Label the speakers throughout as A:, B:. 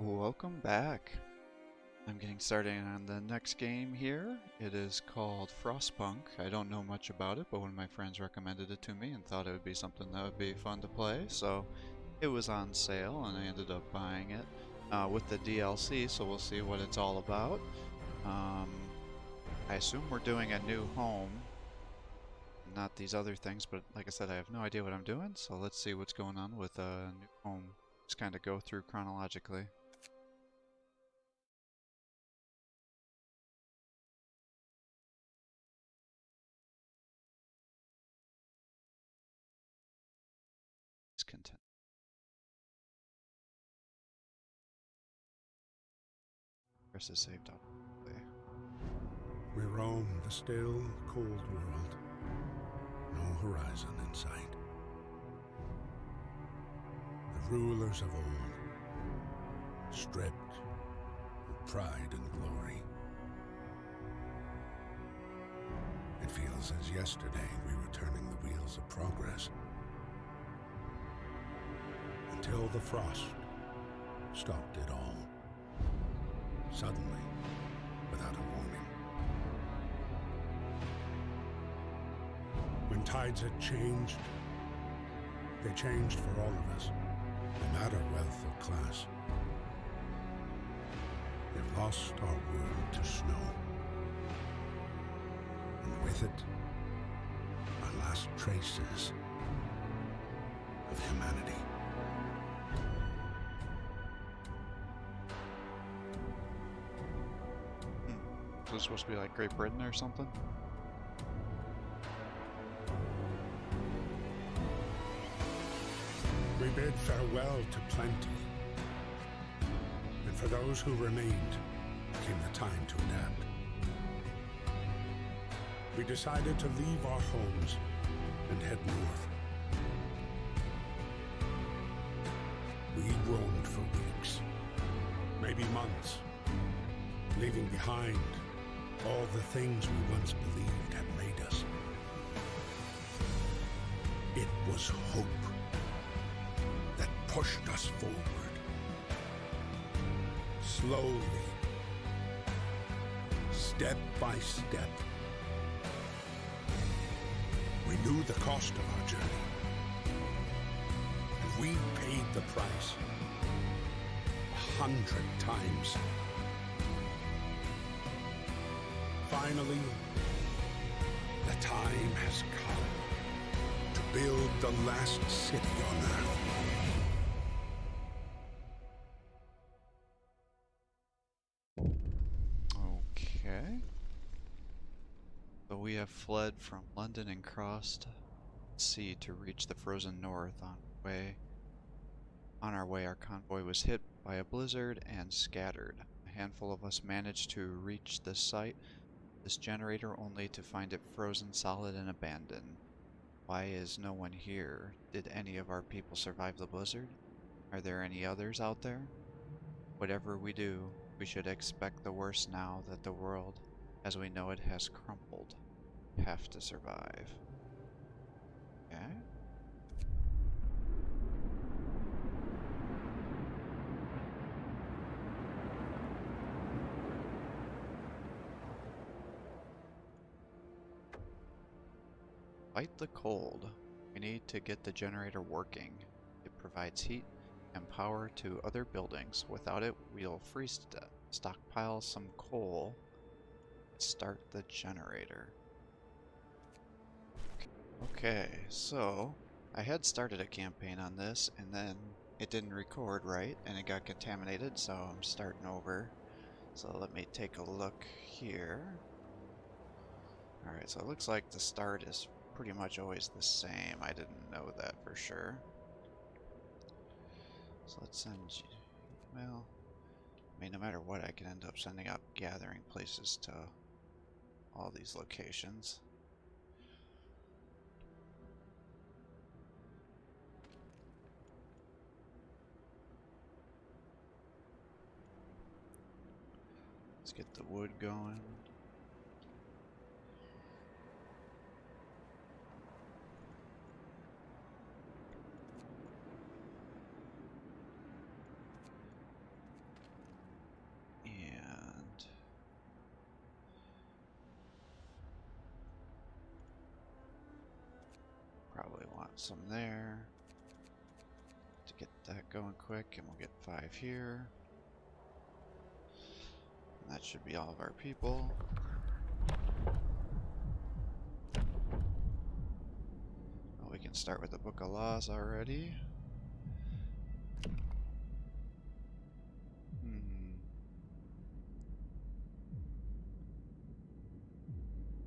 A: Welcome back. I'm getting started on the next game here. It is called Frostpunk. I don't know much about it, but one of my friends recommended it to me and thought it would be something that would be fun to play, so it was on sale and I ended up buying it with the DLC, so we'll see what it's all about. I assume we're doing a new home, not these other things, but like I said, I have no idea what I'm doing, so let's see what's going on with a new home. Just kind of go through chronologically. Content. Press the save dot.
B: We roam the still, cold world. No horizon in sight. The rulers of old, stripped of pride and glory. It feels as yesterday we were turning the wheels of progress. Until the frost stopped it all. Suddenly, without a warning. When tides had changed, they changed for all of us, no matter wealth or class. It lost our world to snow. And with it, our last traces of humanity.
A: Is this supposed to be like Great Britain or something?
B: We bid farewell to plenty. And for those who remained, came the time to adapt. We decided to leave our homes and head north. We roamed for weeks, maybe months, leaving behind all the things we once believed had made us. It was hope that pushed us forward. Slowly, step by step. We knew the cost of our journey, and we paid the price 100 times. Finally, the time has come to build the last city on Earth.
A: Okay. So we have fled from London and crossed sea to reach the frozen north. On our way, our convoy was hit by a blizzard and scattered. A handful of us managed to reach the site. This generator only to find it frozen solid and abandoned. Why is no one here? Did any of our people survive the blizzard? Are there any others out there? Whatever we do, we should expect the worst now that the world, as we know it, has crumbled. Have to survive. Okay. Fight the cold. We need to get the generator working. It provides heat and power to other buildings. Without it, we'll freeze to death. Stockpile some coal. Start the generator. Okay, so I had started a campaign on this and then it didn't record right and it got contaminated, so I'm starting over. So let me take a look here. Alright, so it looks like the start is pretty much always the same. I didn't know that for sure. So let's send you, well, I mean, no matter what, I can end up sending out gathering places to all these locations. Let's get the wood going. some there to get that going quick, and we'll get 5 here. And that should be all of our people. Well, we can start with the Book of Laws already.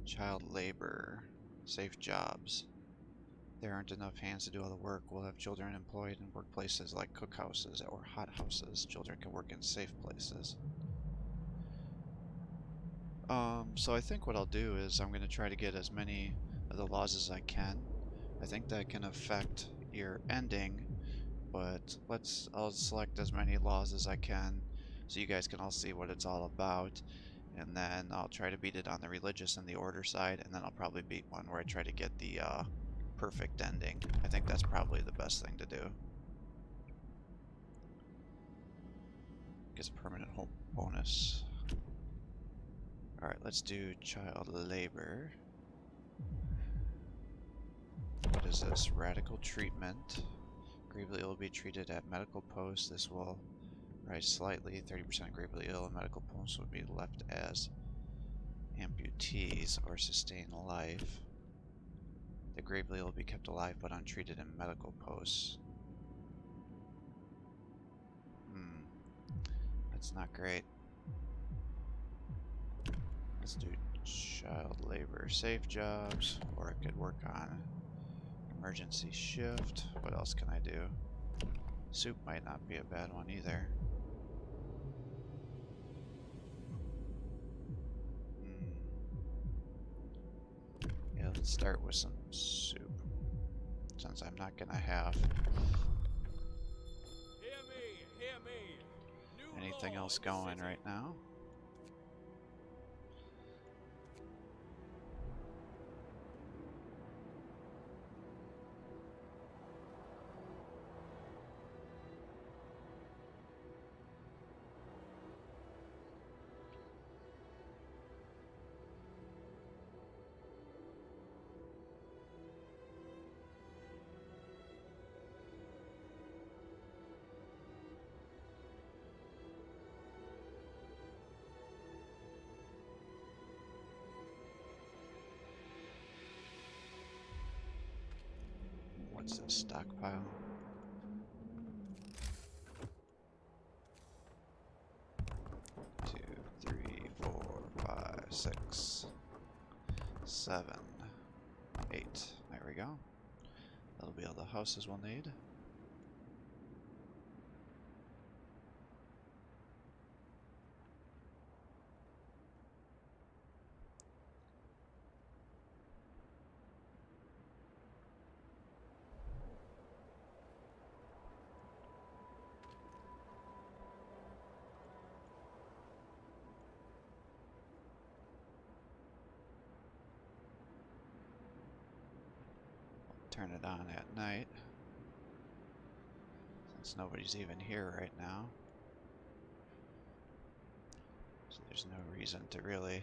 A: Child labor. Safe jobs. There aren't enough hands to do all the work. We'll have children employed in workplaces like cookhouses or hothouses. Children can work in safe places. So I think what I'll do is I'm going to try to get as many of the laws as I can. I think that can affect your ending, but I'll select as many laws as I can so you guys can all see what it's all about. And then I'll try to beat it on the religious and the order side, and then I'll probably beat one where I try to get the perfect ending. I think that's probably the best thing to do. Gets a permanent home bonus. Alright, let's do child labor. What is this? Radical treatment. Gravely ill will be treated at medical posts. This will rise slightly. 30% gravely ill and medical posts would be left as amputees or sustain life. The gravely ill will be kept alive but untreated in medical posts. That's not great. Let's do child labor safe jobs, or I could work on emergency shift. What else can I do? Soup might not be a bad one either. Yeah, let's start with some soup, since I'm not gonna have anything else going right now. What's this stockpile? Two, three, 4, 5, 6, 7, 8. There we go. That'll be all the houses we'll need. Turn it on at night, since nobody's even here right now. So there's no reason to really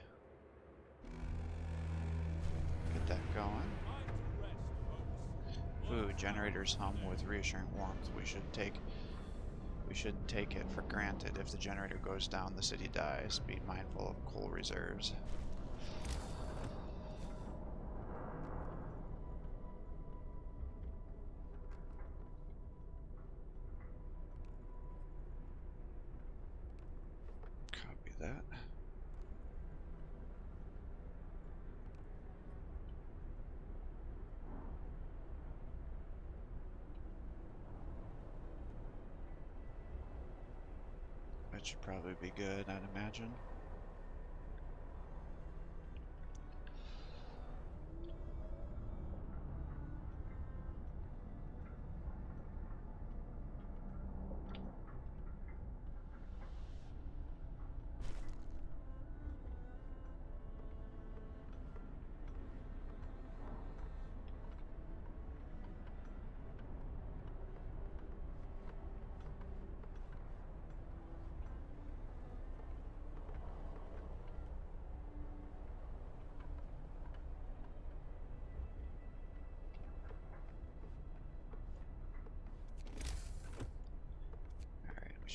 A: get that going. Food generators hum with reassuring warmth. We shouldn't take it for granted. If the generator goes down, the city dies. Be mindful of coal reserves. Copy that. That should probably be good, I'd imagine.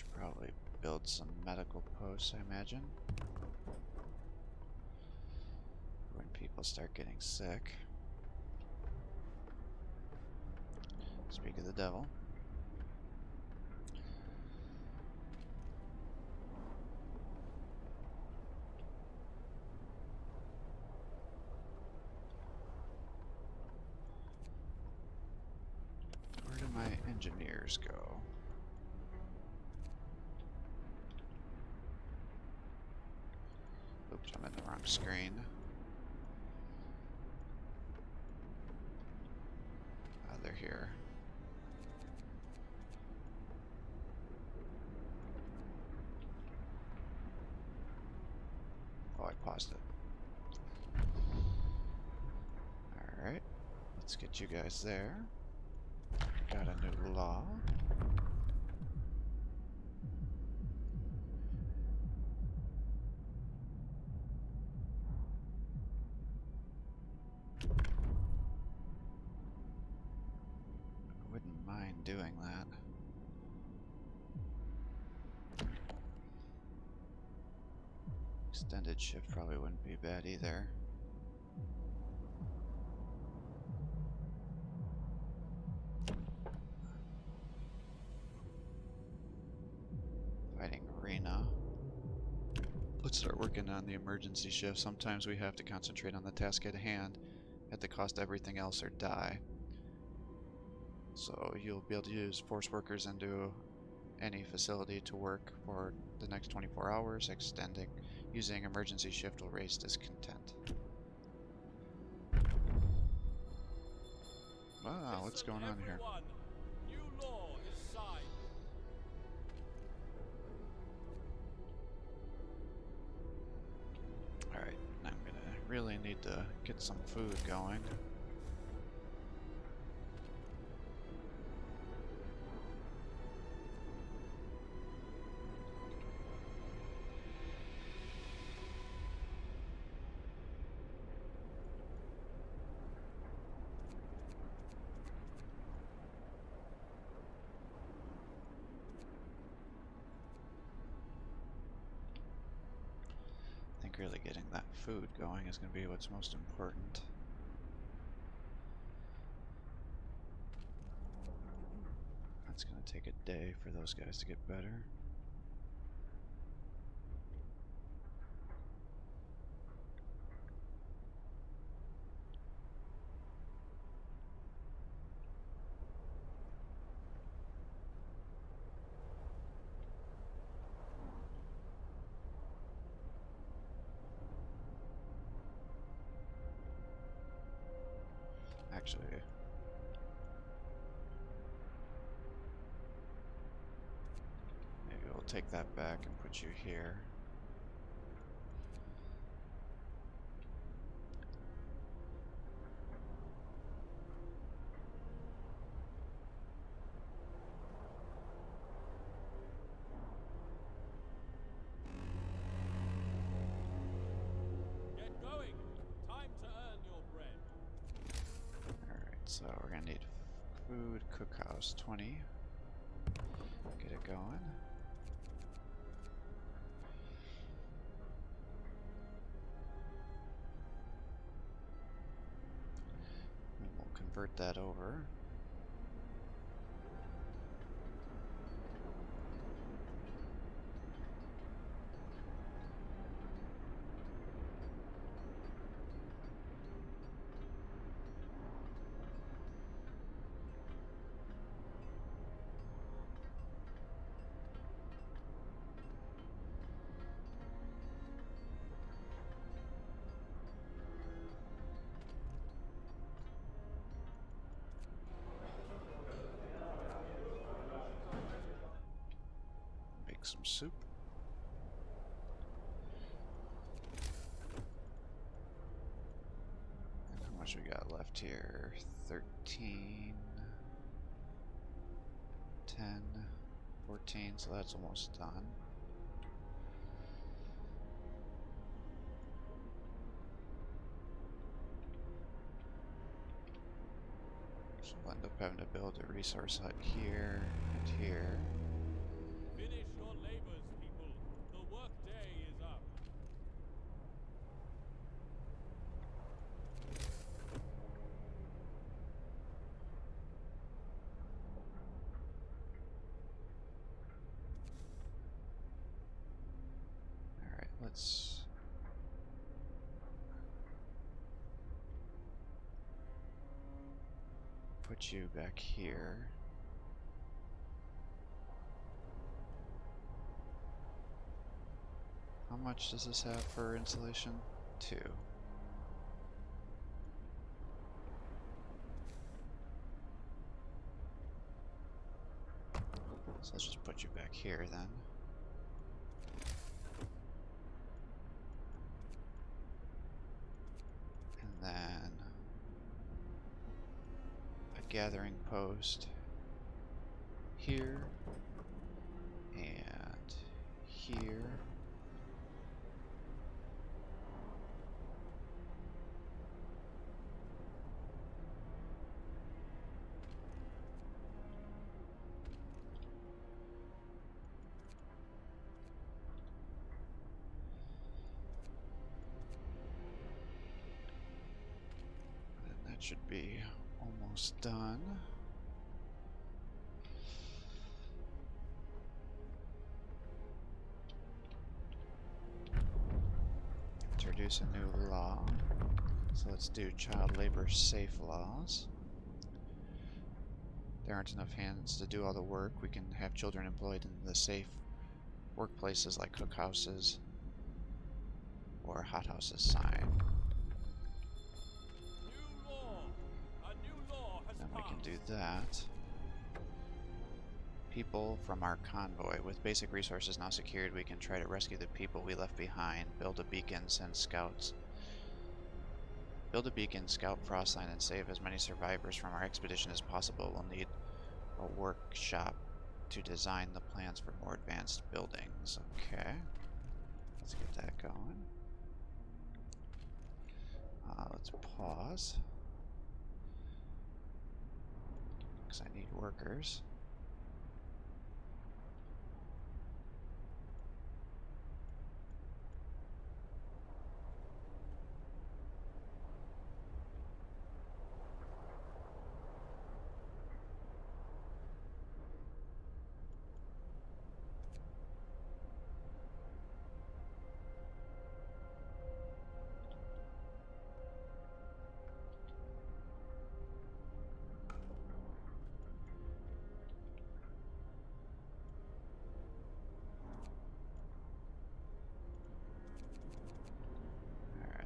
A: Should probably build some medical posts, I imagine. When people start getting sick. Speak of the devil. Where do my engineers go? Oops, I'm in the wrong screen. Ah, they're here. Oh, I paused it. Alright, let's get you guys there. Got a new law. I wouldn't mind doing that. Extended shift probably wouldn't be bad either. Fighting arena. Let's start working on the emergency shift. Sometimes we have to concentrate on the task at hand at the cost of everything else or die. So you'll be able to use force workers into any facility to work for the next 24 hours. Extending using emergency shift will raise discontent. Wow, what's going on here?
C: New law is signed.
A: Alright, I'm gonna really need to get some food going. I think really getting that food going is going to be what's most important. That's going to take a day for those guys to get better. Actually, maybe we'll take that back and put you here.
C: Get going. Time to earn your bread.
A: Alright, so we're going to need food, cookhouse 20. Get it going. And we'll convert that over. Make some soup. And how much we got left here? 13, 10, 14, so that's almost done. So we'll end up having to build a resource hut here and here.
C: Finish
A: let's put you back here. How much does this have for insulation? 2. So let's just put you back here then. And then a gathering post here and here. Should be almost done. Introduce a new law. So let's do child labor safe laws. There aren't enough hands to do all the work. We can have children employed in the safe workplaces like cookhouses or hothouses sign. Then we can do that. People from our convoy. With basic resources now secured, we can try to rescue the people we left behind. Build a beacon, send scouts. Build a beacon, scout Frostline, and save as many survivors from our expedition as possible. We'll need a workshop to design the plans for more advanced buildings. Okay. Let's get that going. Let's pause. Because I need workers.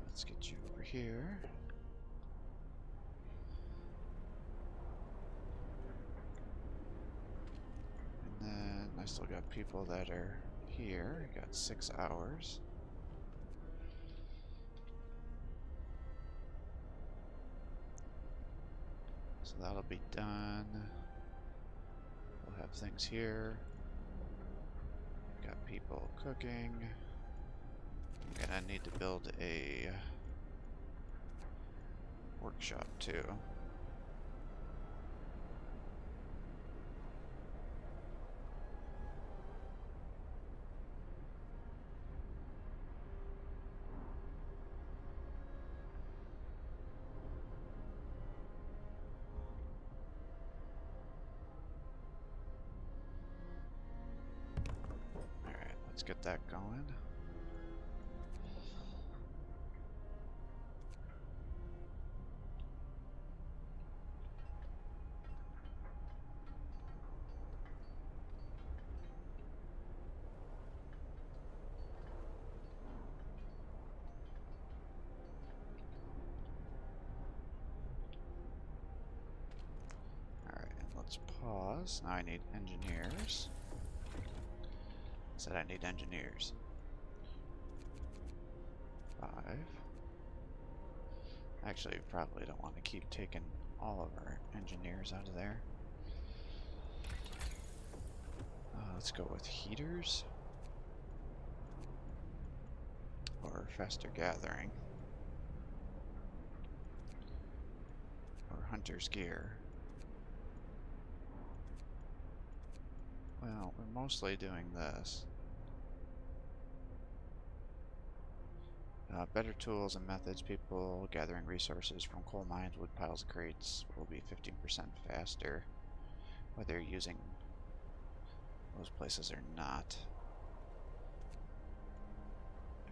A: Let's get you over here. And then I still got people that are here. Got 6 hours. So that'll be done. We'll have things here. Got people cooking. I'm gonna need to build a workshop too. Alright, let's get that going. Let's pause. Now I need engineers. Said I need engineers. 5. Actually, probably don't want to keep taking all of our engineers out of there. Let's go with heaters. Or faster gathering. Or hunter's gear. Well, we're mostly doing this. Better tools and methods. People gathering resources from coal mines, wood piles, crates will be 15% faster, whether you're using those places or not.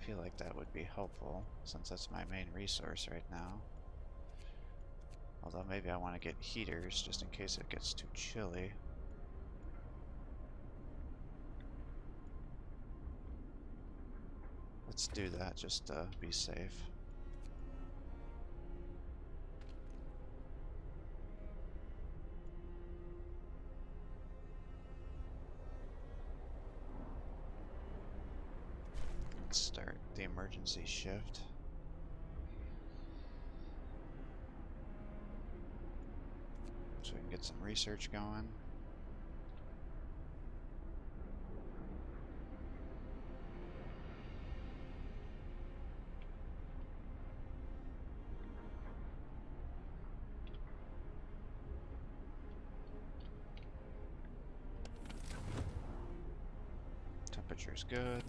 A: feel like that would be helpful, since that's my main resource right now. Although maybe I want to get heaters, just in case it gets too chilly. Let's do that, just to be safe. Let's start the emergency shift. So we can get some research going. Temperature's good.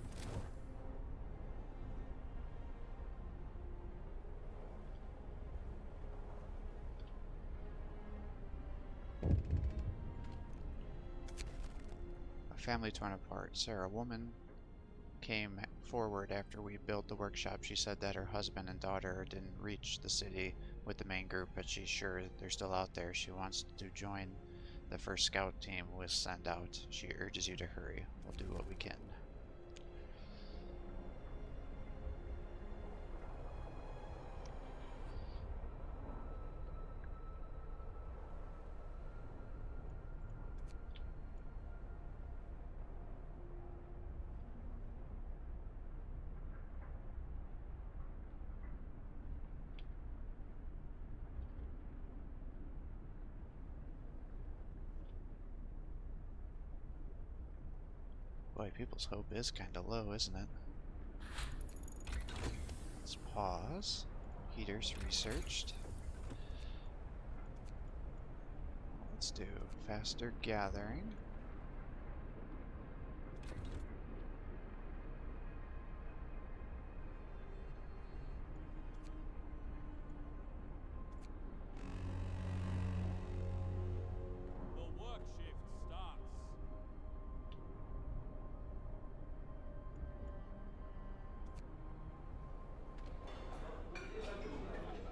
A: A family torn apart. Sarah, a woman came forward after we built the workshop. She said that her husband and daughter didn't reach the city with the main group, but she's sure they're still out there. She wants to join the first scout team we'll send out. She urges you to hurry. We'll do what we can. Boy, people's hope is kinda low, isn't it? Let's pause. Heaters researched. Let's do faster gathering.
C: The work shift starts.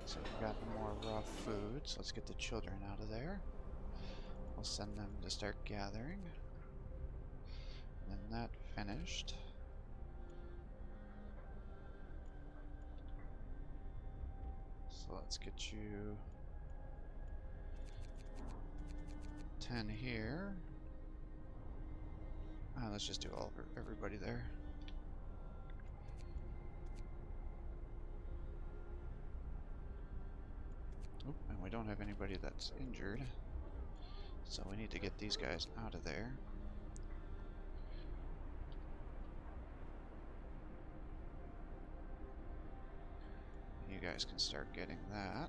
A: So we've got more raw foods. Let's get the children out of there. We'll send them to start gathering. And then that finished. So let's get you 10 here. Let's just do everybody there. Oop, and we don't have anybody that's injured. So we need to get these guys out of there. You guys can start getting that.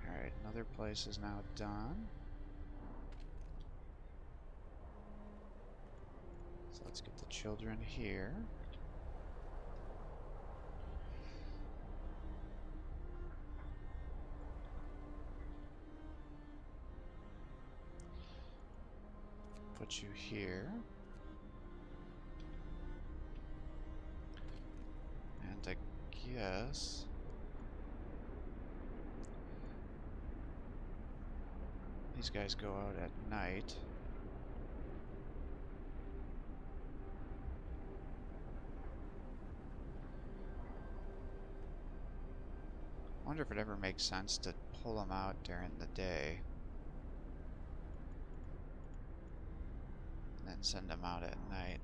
A: Alright, another place is now done. So let's get the children here. Put you here. And I guess these guys go out at night. I wonder if it ever makes sense to pull them out during the day and then send them out at night.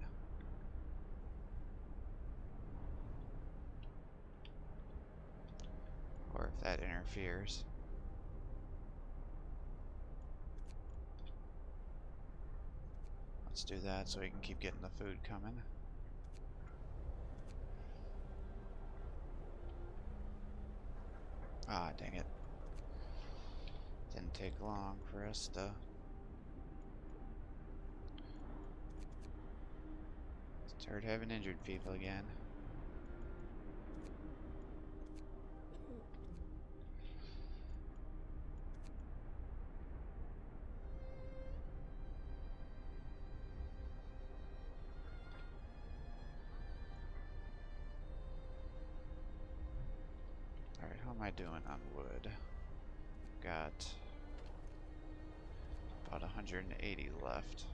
A: Or if that interferes. Let's do that so we can keep getting the food coming. Ah, dang it. Didn't take long for us to start having injured people again. I doing on wood? Got about 180 left.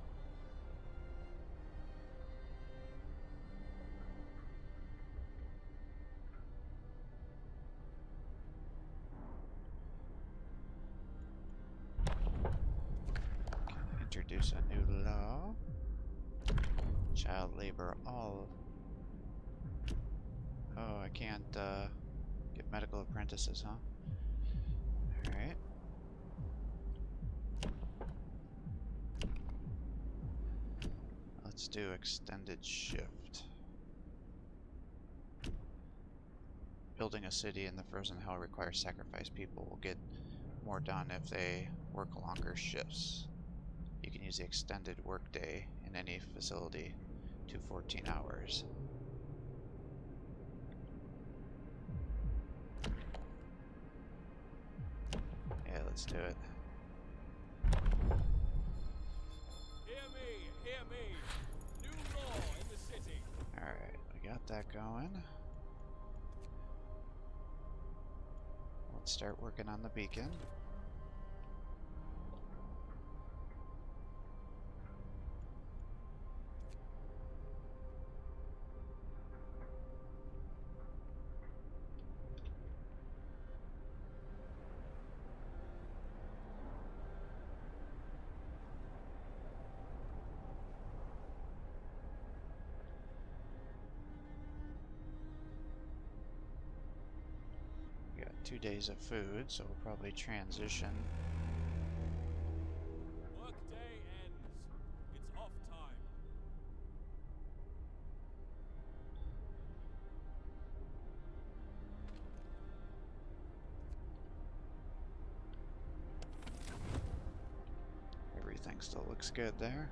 A: Can introduce a new law. Child labor all. Oh, I can't get medical apprentices, huh? Alright. Let's do extended shift. Building a city in the frozen hell requires sacrifice. People will get more done if they work longer shifts. You can use the extended workday in any facility to 14 hours. Yeah, let's do it.
C: Hear me, hear me. New law in the city.
A: Alright, we got that going. Let's start working on the beacon. We got 2 days of food, so we'll probably transition.
C: Workday ends. It's off time.
A: Everything still looks good there.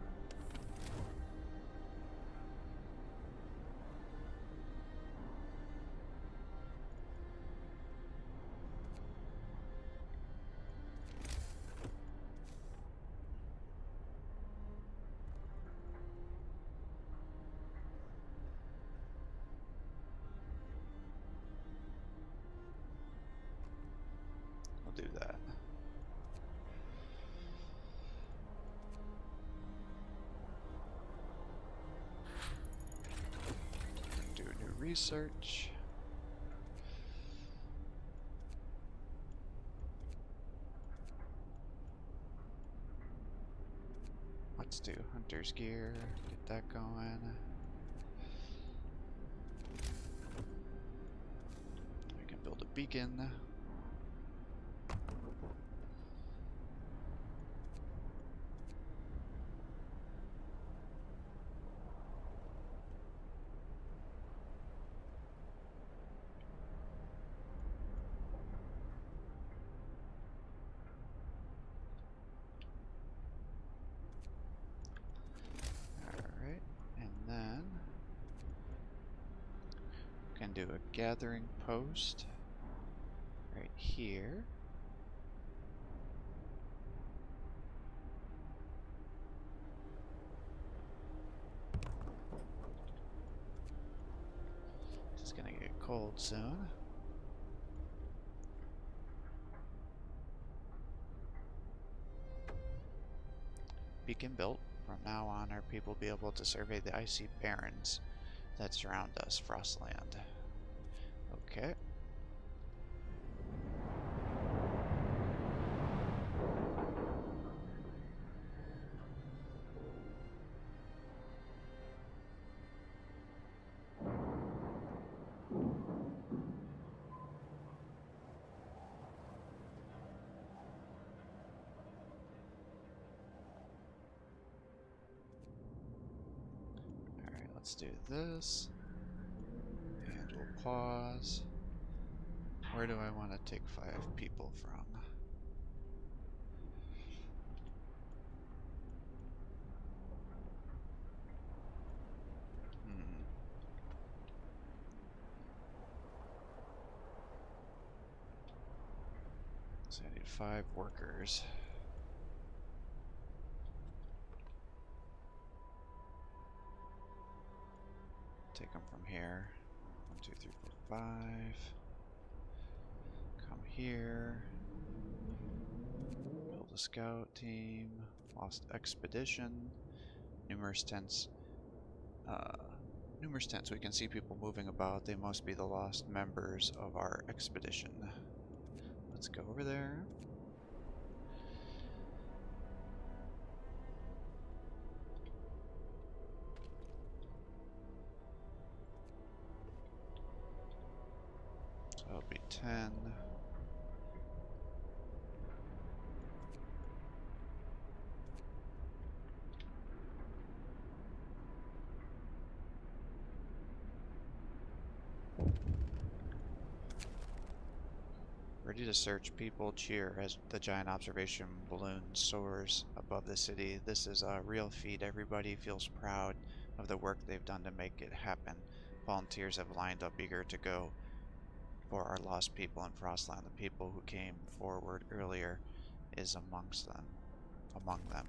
A: We'll do that. Do new research. Let's do hunter's gear, get that going. We can build a beacon. Alright, and then we can do a gathering post right here. It's gonna get cold soon. Beacon built. From now on, our people will be able to survey the icy barrens that surround us, Frostland. Okay. Let's do this, and we'll pause. Where do I want to take 5 people from? So I need 5 workers. Take them from here. 1, 2, 3, 4, 5. Come here. Build a scout team. Lost expedition. Numerous tents. Numerous tents. We can see people moving about. They must be the lost members of our expedition. Let's go over there. So that'll be 10. Ready to search. People cheer as the giant observation balloon soars above the city. This is a real feat. Everybody feels proud of the work they've done to make it happen. Volunteers have lined up eager to go for our lost people in Frostland. The people who came forward earlier is among them.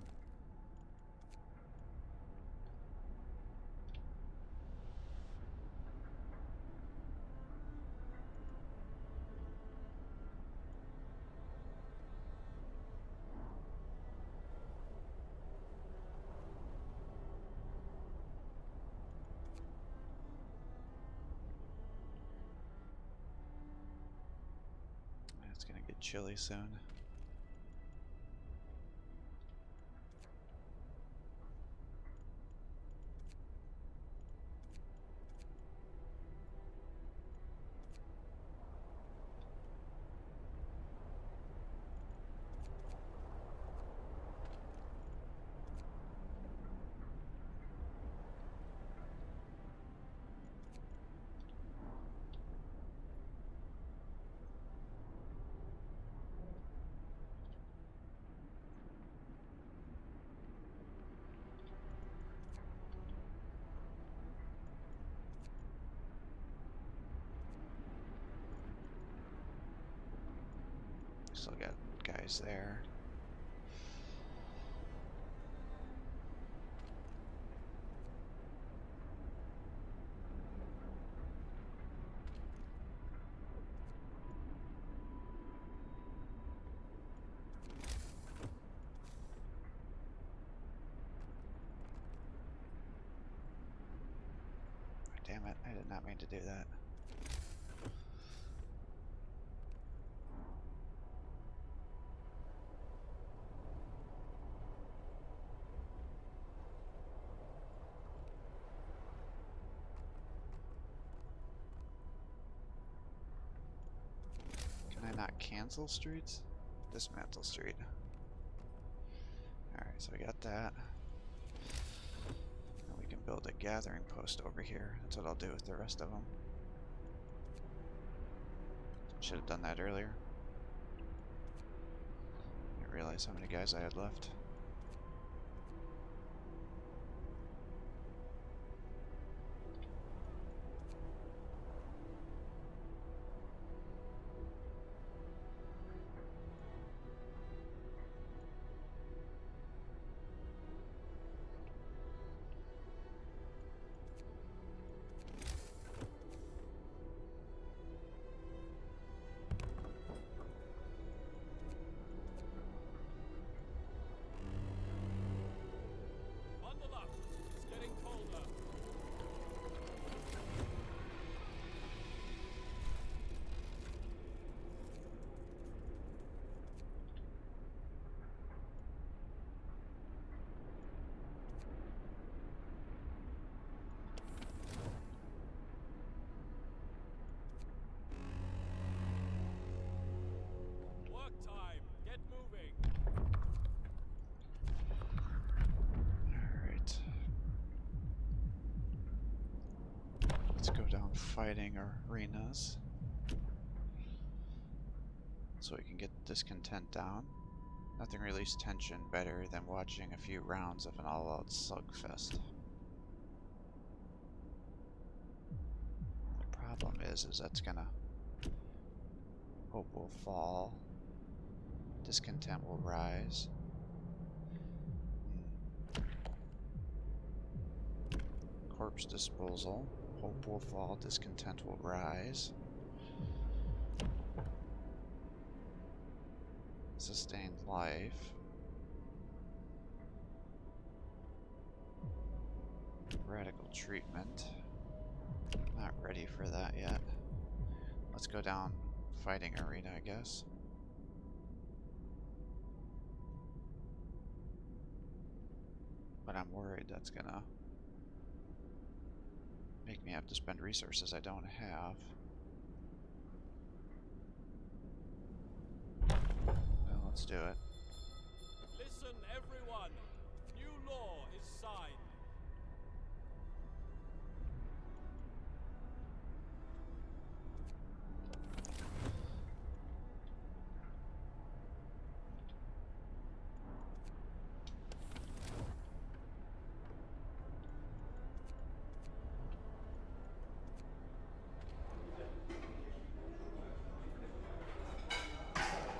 A: It's gonna get chilly soon. Still got guys there. Damn it, I did not mean to do that. Can I not cancel streets? Dismantle street. Alright, so we got that. And we can build a gathering post over here. That's what I'll do with the rest of them. Should have done that earlier. Didn't realize how many guys I had left.
C: Bundle up. It's getting colder. Work time. Get moving.
A: Alright. Let's go down fighting arenas. So we can get discontent down. Nothing relieves tension better than watching a few rounds of an all-out slugfest. The problem is that's gonna... Hope will fall. Discontent will rise. Corpse disposal. Hope will fall. Discontent will rise. Sustained life. Radical treatment. Not ready for that yet. Let's go down fighting arena, I guess. But I'm worried that's gonna make me have to spend resources I don't have. Well, let's do it.
C: Listen, everyone. New law is signed.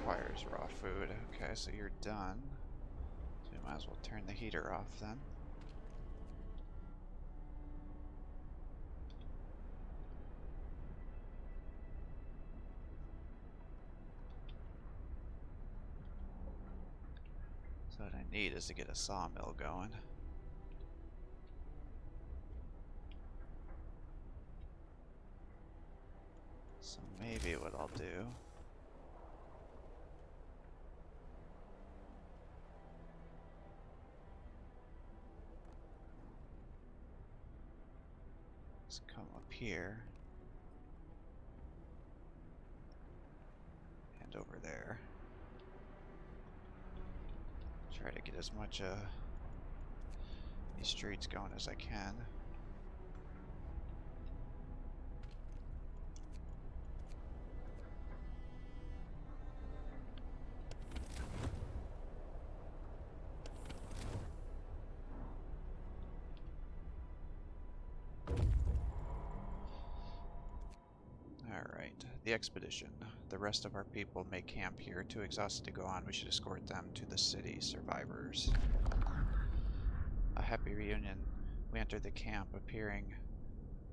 A: Requires raw food. Okay, so you're done. So we might as well turn the heater off then. So what I need is to get a sawmill going. So maybe what I'll do is come up here and over there. Try to get as much these streets going as I can. Alright, the expedition. The rest of our people may camp here. Too exhausted to go on, we should escort them to the city. Survivors. A happy reunion. We enter the camp, appearing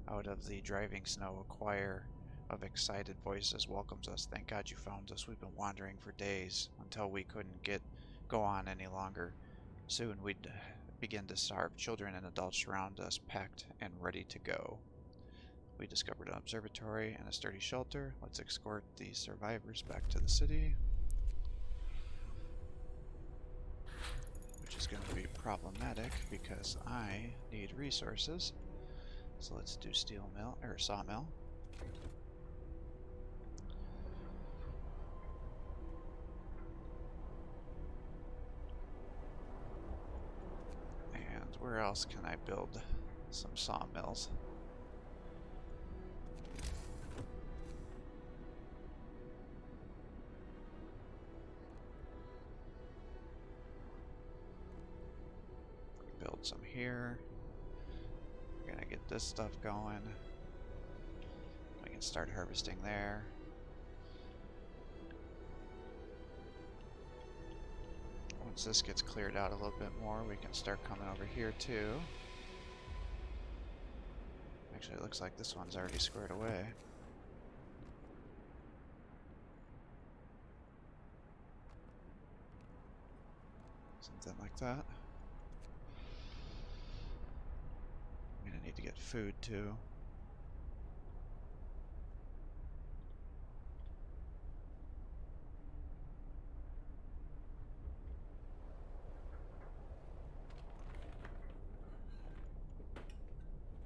A: out of the driving snow. A choir of excited voices welcomes us. Thank God you found us. We've been wandering for days until we couldn't go on any longer. Soon we'd begin to starve. Children and adults surround us, packed and ready to go. We discovered an observatory and a sturdy shelter. Let's escort the survivors back to the city. Which is going to be problematic because I need resources. So let's do steel mill, or sawmill. And where else can I build some sawmills? Build some here. We're gonna get this stuff going. We can start harvesting there. Once this gets cleared out a little bit more, we can start coming over here too. Actually, it looks like this one's already squared away. Something like that. I'm gonna need to get food too.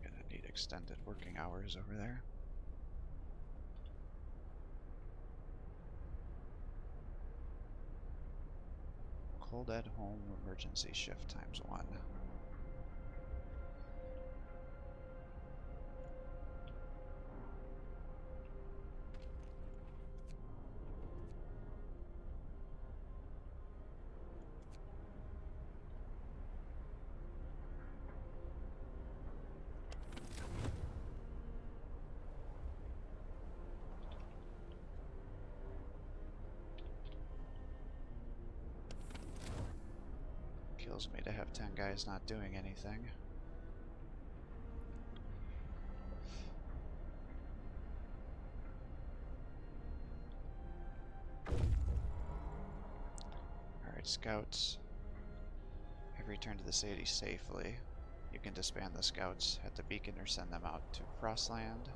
A: Gonna need extended working hours over there. Cold at home emergency shift ×1. Kills me to have 10 guys not doing anything. Alright, scouts have returned to the city safely. You can disband the scouts at the beacon or send them out to Frostland.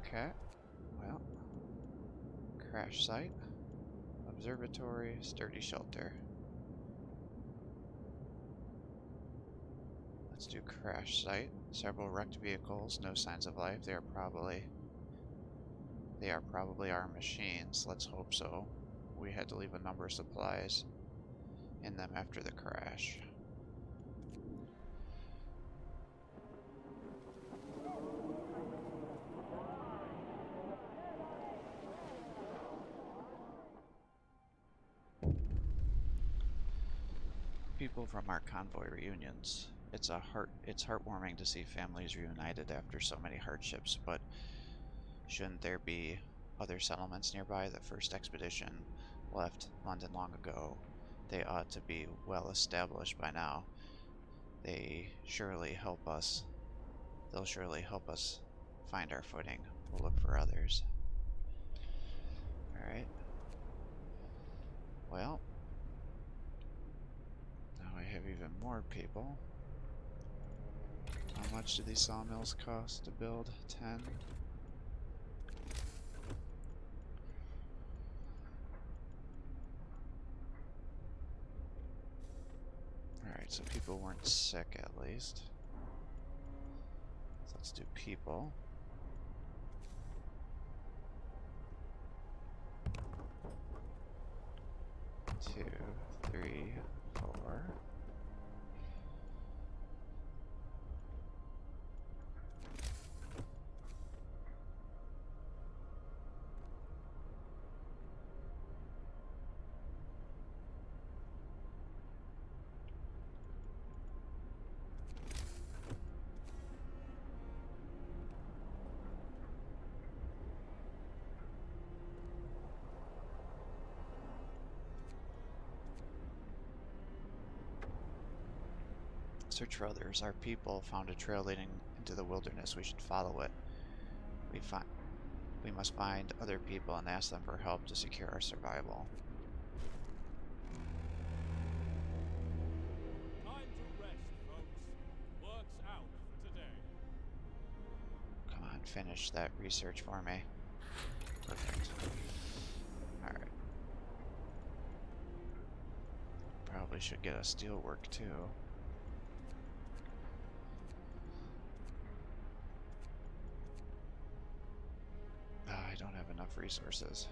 A: Okay, well, crash site, observatory, sturdy shelter. Let's do crash site. Several wrecked vehicles, no signs of life. They are probably our machines. Let's hope so. We had to leave a number of supplies in them after the crash. People from our convoy reunions. It's heartwarming to see families reunited after so many hardships, but shouldn't there be other settlements nearby? The first expedition left London long ago. They ought to be well established by now. They'll surely help us find our footing. We'll look for others. Alright. Well, now I have even more people. How much do these sawmills cost to build? 10? Alright, so people weren't sick at least. So let's do people. 2, 3, 4. Search for others. Our people found a trail leading into the wilderness. We should follow it. We must find other people and ask them for help to secure our survival.
C: Time to rest, folks. Work's out for today.
A: Come on, finish that research for me. Perfect. Alright. Probably should get a steel work too. I don't have enough resources.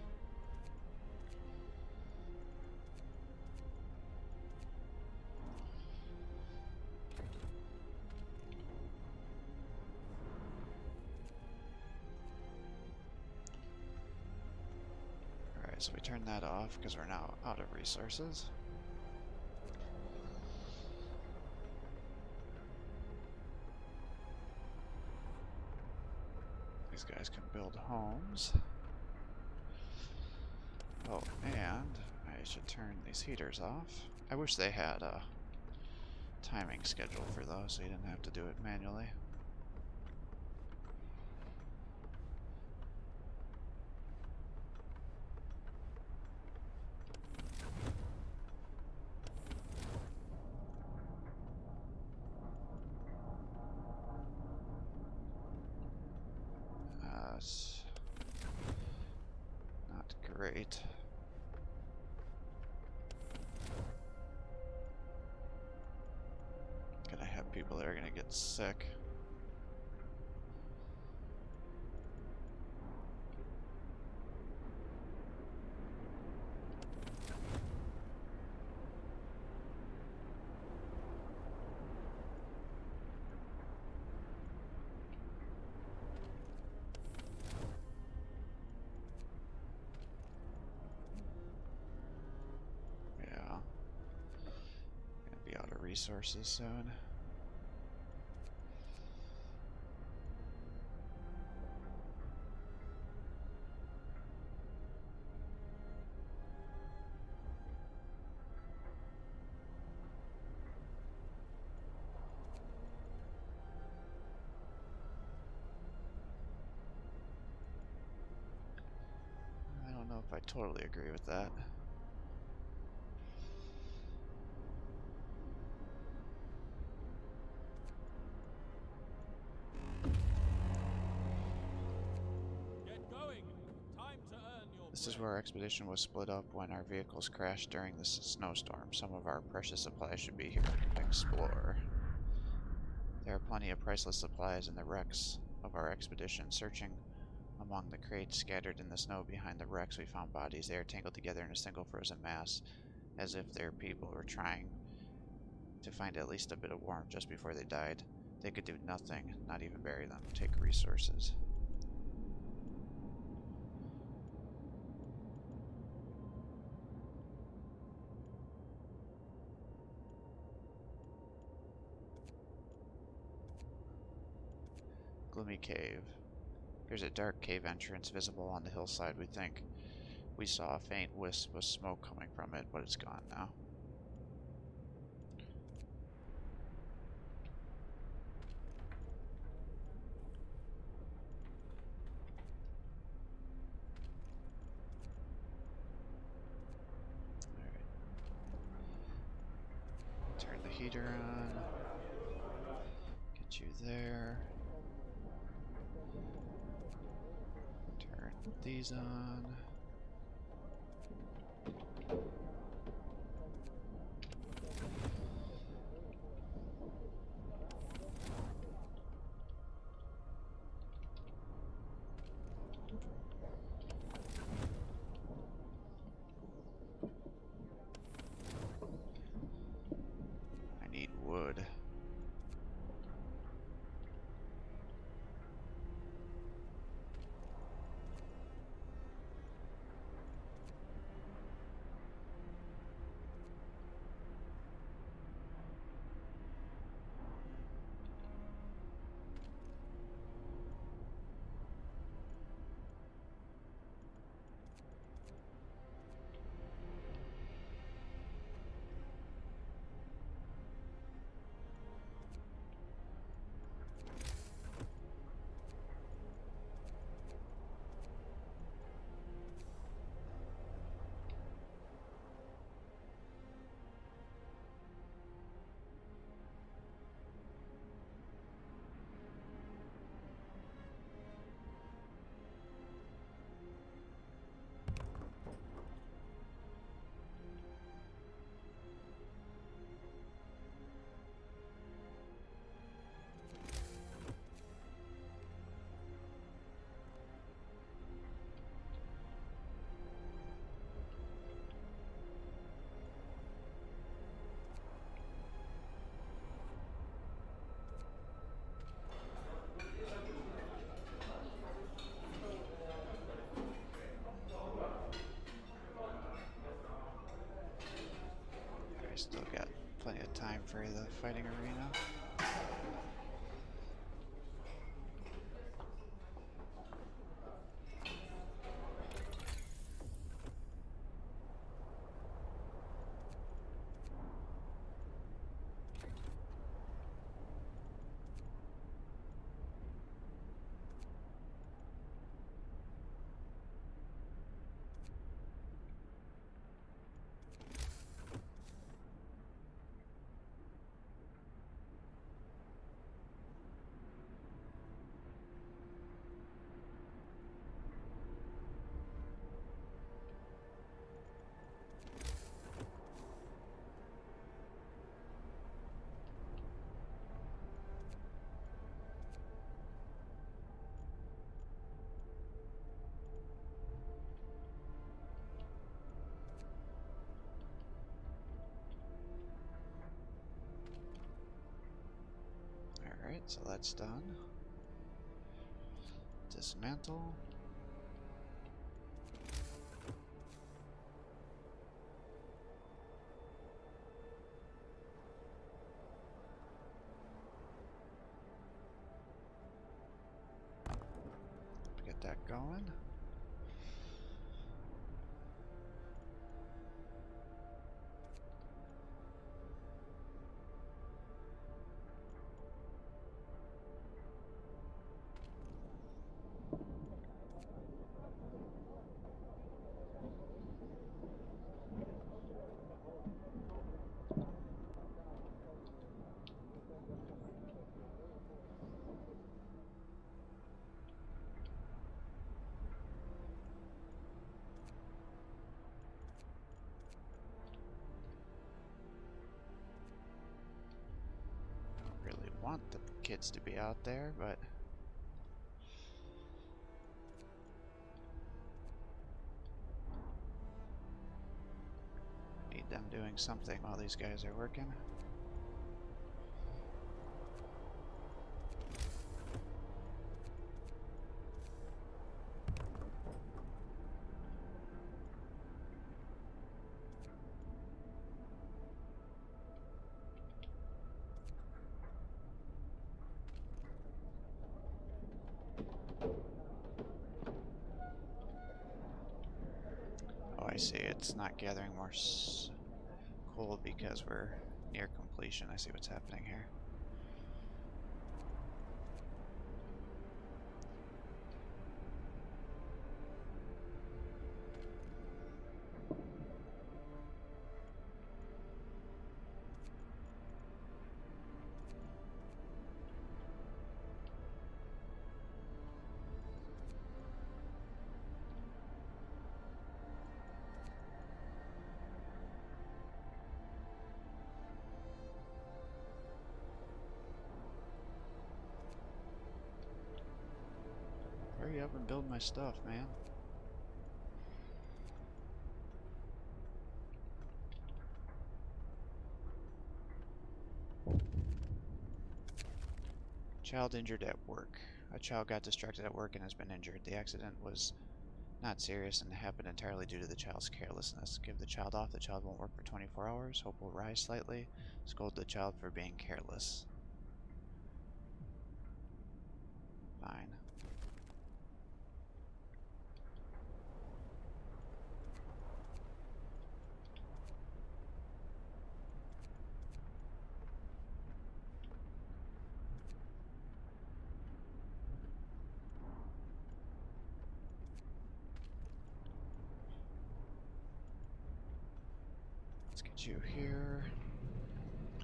A: Alright, so we turn that off because we're now out of resources. These guys can build homes. Oh, and I should turn these heaters off. I wish they had a timing schedule for those so you didn't have to do it manually. It's not great. Gonna have people that are gonna get sick. Resources soon. I don't know if I totally agree with that. This is where our expedition was split up when our vehicles crashed during this snowstorm. Some of our precious supplies should be here. Explore. There are plenty of priceless supplies in the wrecks of our expedition. Searching among the crates scattered in the snow behind the wrecks, we found bodies. They are tangled together in a single frozen mass, as if their people were trying to find at least a bit of warmth just before they died. They could do nothing, not even bury them. Take resources. Gloomy cave. There's a dark cave entrance visible on the hillside. We think we saw a faint wisp of smoke coming from it, but it's gone now. Alright. Turn the heater on. Get you there. Turn these on. I need wood. I still got plenty of time for the fighting arena. Alright, so that's done. Dismantle. Get that going. want the kids to be out there, but need them doing something while these guys are working. Oh, I see. It's not gathering more coal because we're near completion. I see what's happening here. Hurry up and build my stuff, man. Child injured at work. A child got distracted at work and has been injured. The accident was not serious and happened entirely due to the child's carelessness. Give the child off. The child won't work for 24 hours. Hope will rise slightly. Scold the child for being careless. Fine. Let's get you here.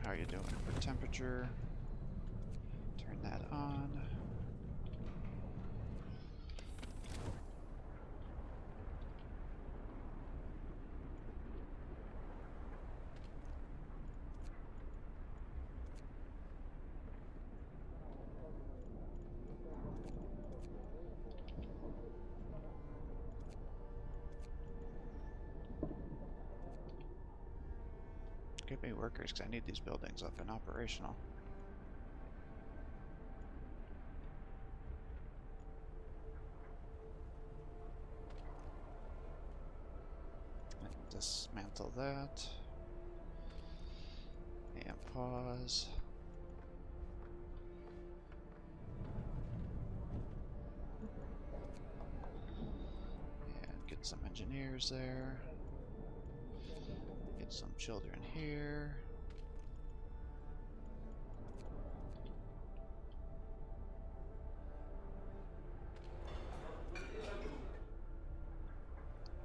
A: How are you doing for temperature? Turn that on. Give me workers, because I need these buildings up and operational. And dismantle that. And pause. And get some engineers there. Get some children here.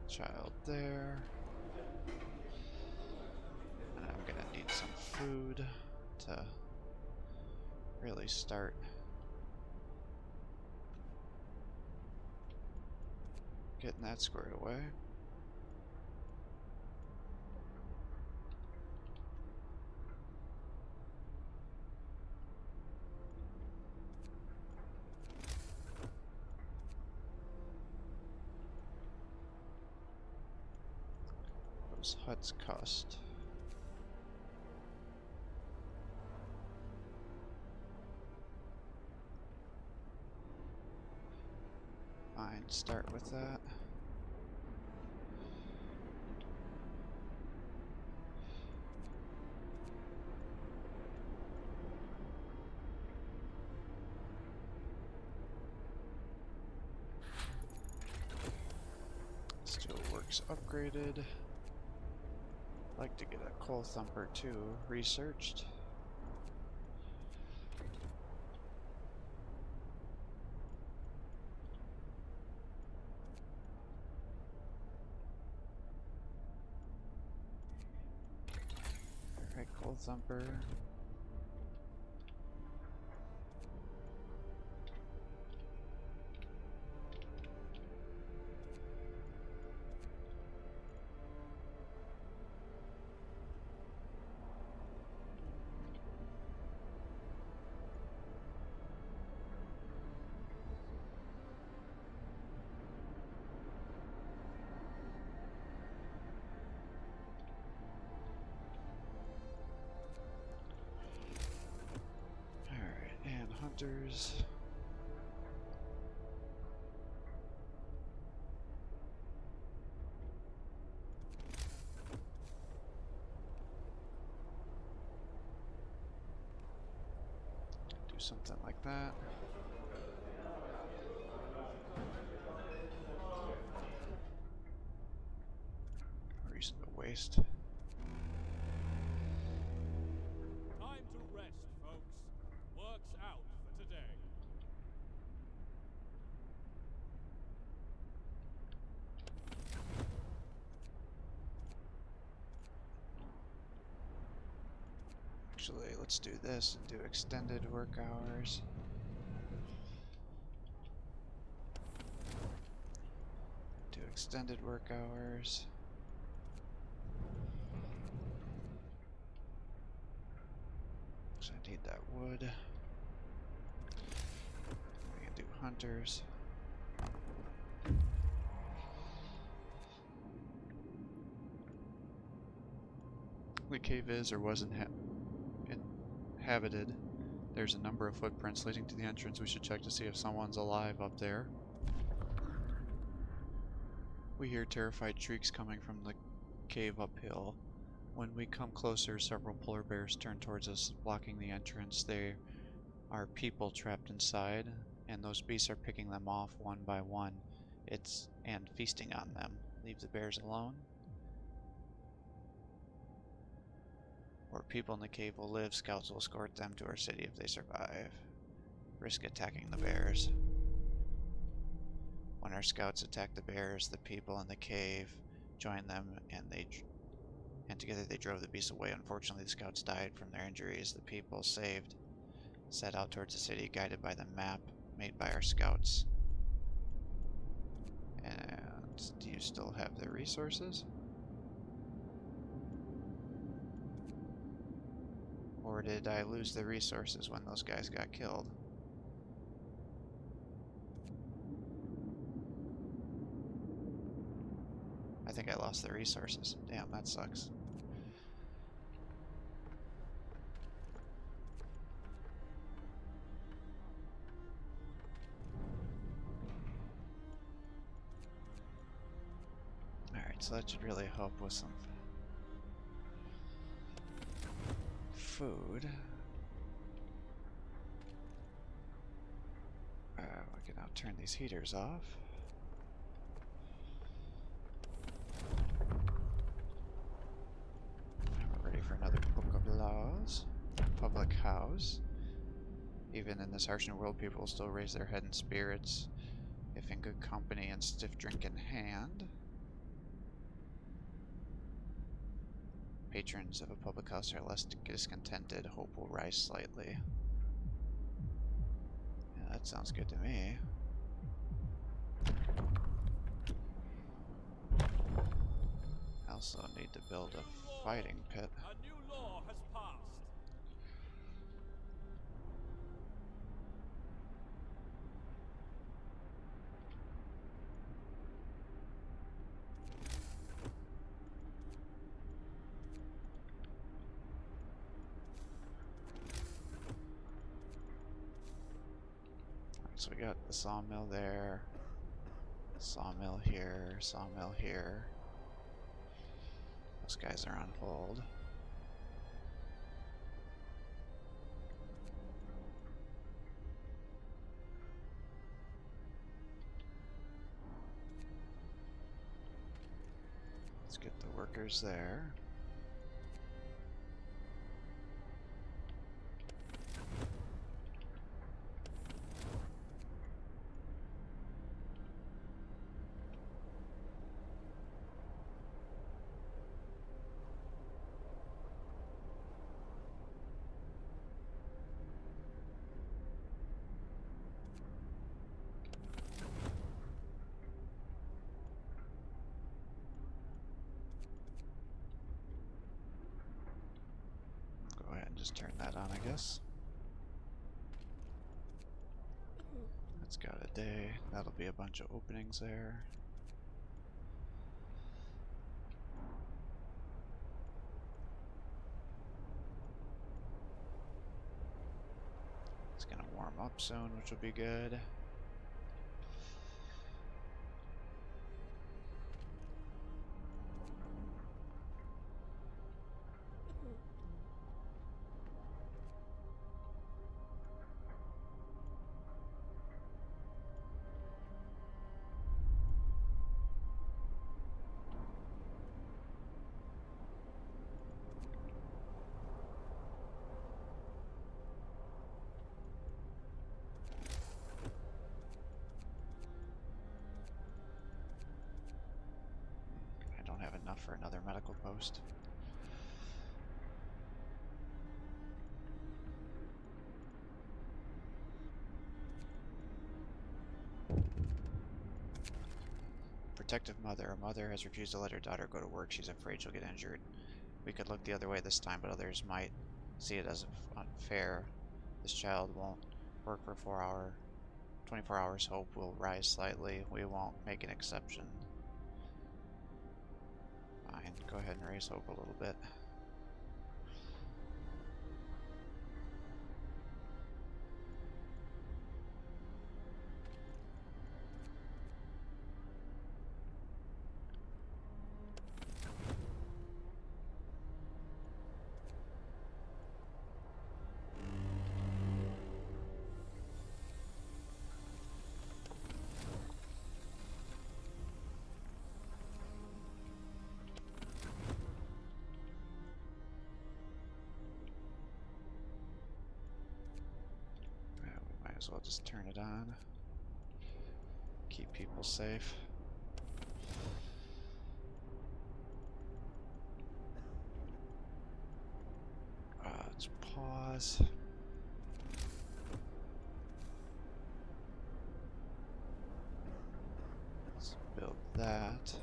A: Child there. And I'm gonna need some food to really start getting that squared away. Those huts cost. Fine, start with that. Steel works upgraded. Like to get a coal thumper too researched. Alright, coal thumper. hunters. Do something like that. No reason to waste.
C: Time to rest, folks. Work's out for today.
A: Actually, let's do this and do extended work hours. Do extended work hours. So I need that wood. We can do hunters. The cave is or was inhabited. There's a number of footprints leading to the entrance. We should check to see if someone's alive up there. We hear terrified shrieks coming from the cave uphill. When we come closer, several polar bears turn towards us, blocking the entrance. They are people trapped inside, and those beasts are picking them off one by one. And feasting on them. Leave the bears alone, or people in the cave will live. Scouts will escort them to our city if they survive. Risk attacking the bears. When our scouts attacked the bears, the people in the cave joined them, and together they drove the beasts away. Unfortunately, the scouts died from their injuries. The people saved set out towards the city, guided by the map made by our scouts. And do you still have the resources? Or did I lose the resources when those guys got killed? I think I lost the resources. Damn, that sucks. Alright, so that should really help with some food. We can now turn these heaters off. And we're ready for another book of laws. Public house. Even in this harsh new world, people will still raise their head in spirits, if in good company and stiff drink in hand. Patrons of a public house are less discontented. Hope will rise slightly. Yeah, that sounds good to me. I also need to build a fighting pit.
C: A new law has passed.
A: So we got the sawmill there, sawmill here, sawmill here. Those guys are on hold. Let's get the workers there. Go ahead and just turn that on, I guess. That's got a day. That'll be a bunch of openings there. It's gonna warm warm up soon, which will be good. I don't have enough for another medical post. Protective mother. A mother has refused to let her daughter go to work. She's afraid she'll get injured. We could look the other way this time, but others might see it as unfair. This child won't work for 24 hours. Hope will rise slightly. We won't make an exception. Fine, go ahead and raise hope a little bit. Might as well just turn it on. Keep people safe. Let's pause. Let's build that.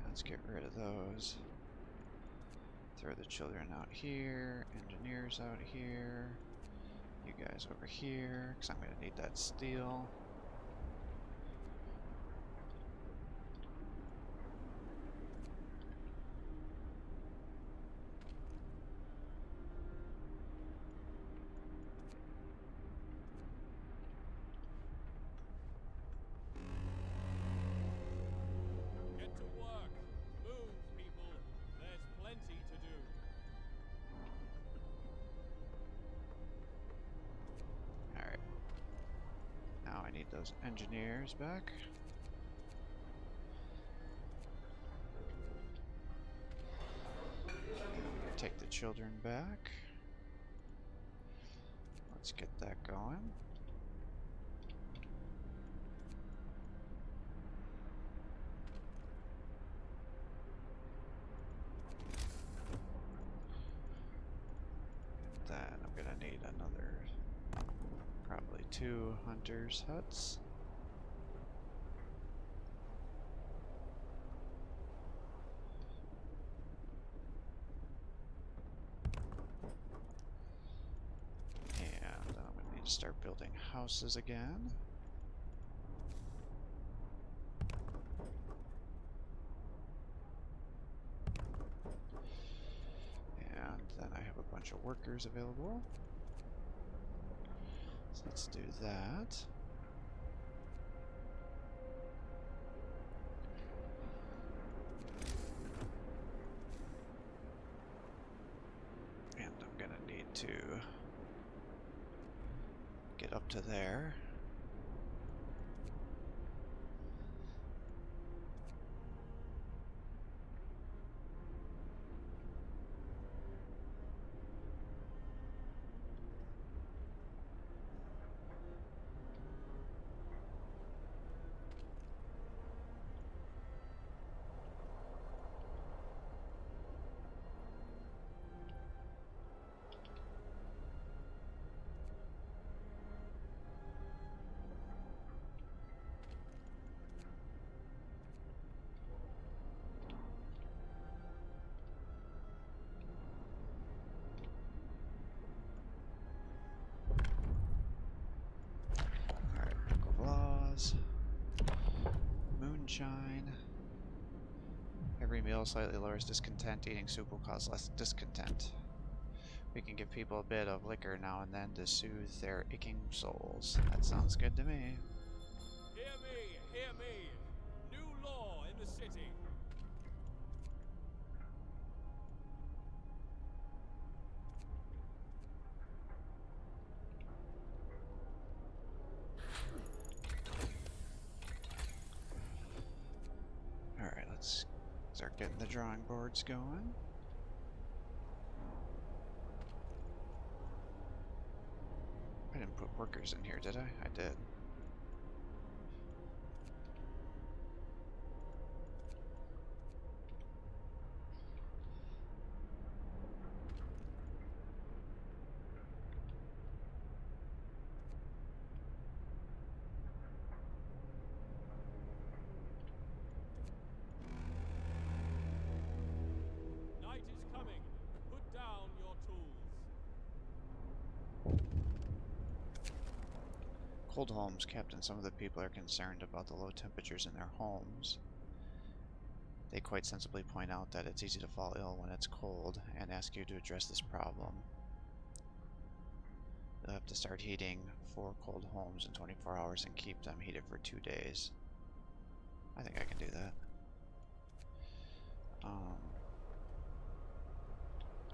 A: Let's get rid of those. Throw the children out here, engineers out here, you guys over here, because I'm going to need that steel.
C: Get to work. Move, people. There's plenty to do.
A: Alright. Now I need those engineers back. Take the children back. Let's get that going. And then I'm gonna need another, probably 2 hunters' huts. Start building houses again. And then I have a bunch of workers available. So let's do that. And I'm gonna need to get up to there. moonshine. Every meal slightly lowers discontent. Eating soup will cause less discontent. We can give people a bit of liquor now and then to soothe their aching souls. That sounds good to me.
C: Hear me, hear me. New law in the city.
A: Alright, let's start getting the drawing boards going. I didn't put workers in here, did I? I did.
C: Night is coming. Put down your tools.
A: Cold homes, Captain. Some of the people are concerned about the low temperatures in their homes. They quite sensibly point out that it's easy to fall ill when it's cold and ask you to address this problem. You'll have to start heating 4 cold homes in 24 hours and keep them heated for 2 days. I think I can do that.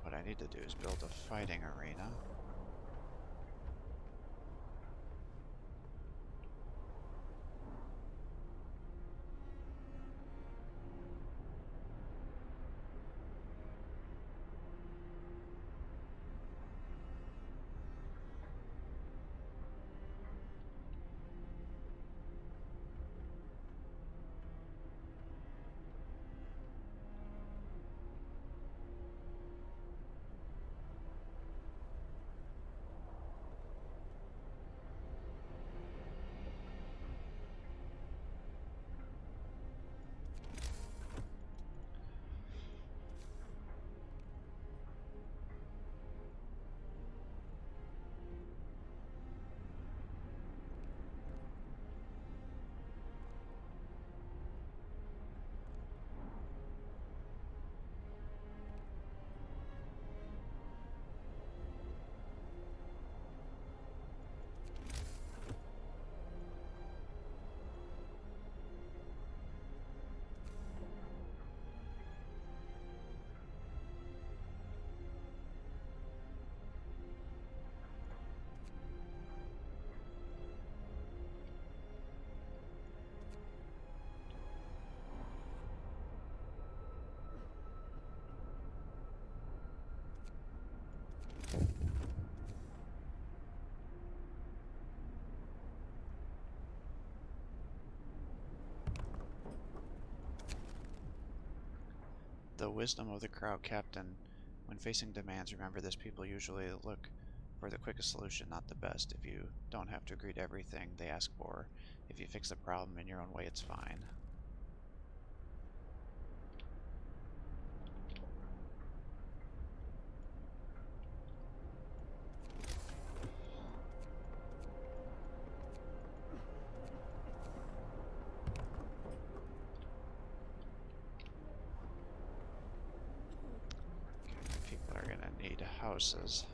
A: What I need to do is build a fighting arena. The wisdom of the crowd, Captain. When facing demands, remember this: people usually look for the quickest solution, not the best. If you don't have to agree to everything they ask for, if you fix the problem in your own way, it's fine. People are gonna need houses.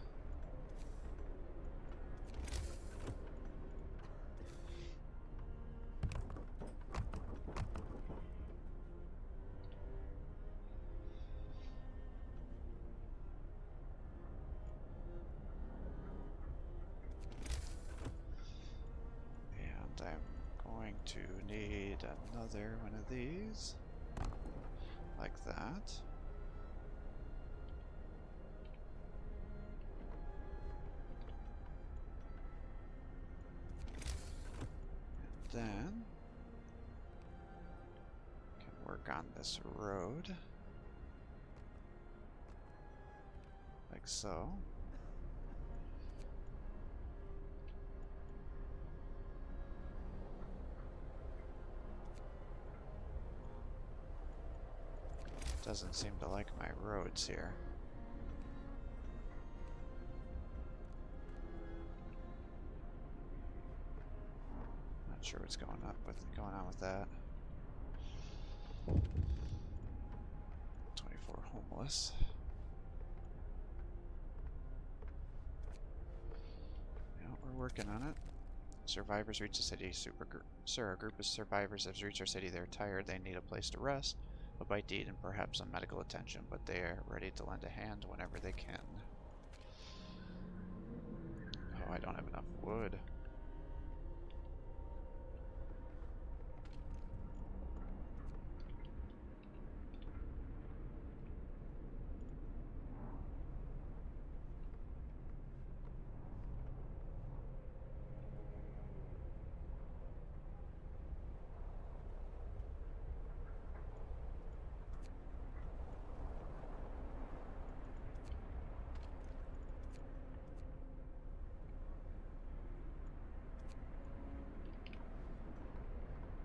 A: And I'm going to need another one of these. Like that. And then can work on this road. Like so. Doesn't seem to like my roads here. Not sure what's going on with that. 24 homeless. Yeah, we're working on it. Survivors reach the city. Sir, a group of survivors has reached our city. They're tired. They need a place to rest, a bite to eat, and perhaps some medical attention, but they are ready to lend a hand whenever they can. Oh, I don't have enough wood.